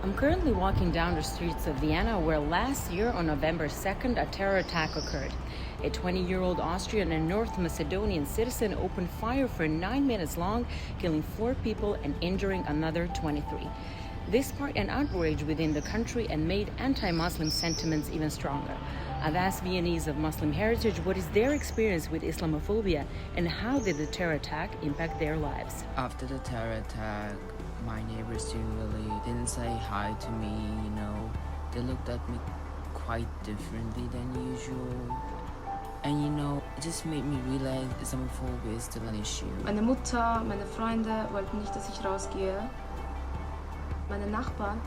I'm currently walking down the streets of Vienna, where last year on November 2nd, a terror attack occurred. A 20-year-old Austrian and North Macedonian citizen opened fire for 9 minutes long, killing 4 people and injuring another 23. This sparked an outrage within the country and made anti-Muslim sentiments even stronger. I've asked Viennese of Muslim heritage what is their experience with Islamophobia and how did the terror attack impact their lives. After the terror attack, my neighbors didn't say hi to me, They looked at me quite differently than usual. And it just made me realize Islamophobia is still an issue. Meine Mutter, meine Freunde wollten nicht, dass ich rausgehe. Meine Nachbarn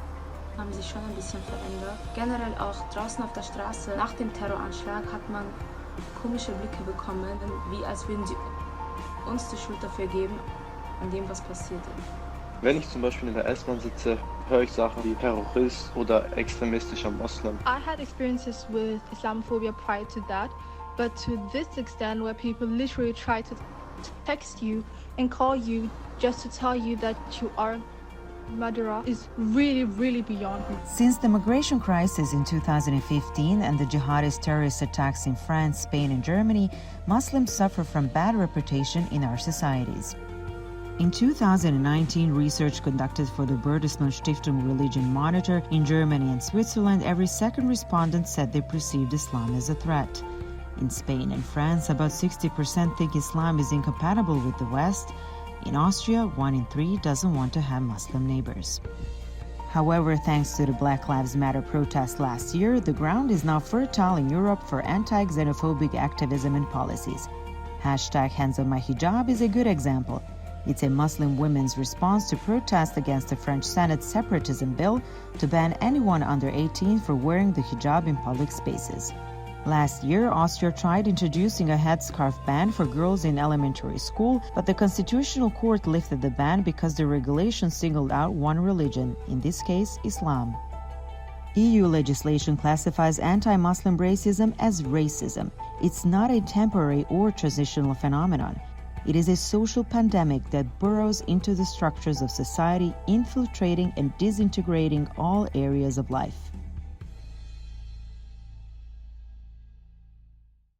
haben sich schon ein bisschen verändert. Generell auch draußen auf der Straße. Nach dem Terroranschlag hat man komische Blicke bekommen, wie als würden sie uns die Schuld dafür geben, an dem, was passiert ist. Wenn ich zum Beispiel in der S-Bahn sitze, höre ich Sachen wie Terrorist oder extremistischer Moslem. I had experiences with Islamophobia prior to that, but to this extent where people literally try to text you and call you just to tell you that you are murderer is really, really beyond me. Since the migration crisis in 2015 and the jihadist terrorist attacks in France, Spain and Germany, Muslims suffer from bad reputation in our societies. In 2019, research conducted for the Bertelsmann Stiftung Religion Monitor in Germany and Switzerland, every second respondent said they perceived Islam as a threat. In Spain and France, about 60% think Islam is incompatible with the West. In Austria, 1 in 3 doesn't want to have Muslim neighbors. However, thanks to the Black Lives Matter protests last year, the ground is now fertile in Europe for anti-xenophobic activism and policies. Hashtag Hands on My Hijab is a good example. It's a Muslim women's response to protest against the French Senate's separatism bill to ban anyone under 18 for wearing the hijab in public spaces. Last year, Austria tried introducing a headscarf ban for girls in elementary school, but the Constitutional Court lifted the ban because the regulation singled out one religion, in this case, Islam. EU legislation classifies anti-Muslim racism as racism. It's not a temporary or transitional phenomenon. It is a social pandemic that burrows into the structures of society, infiltrating and disintegrating all areas of life.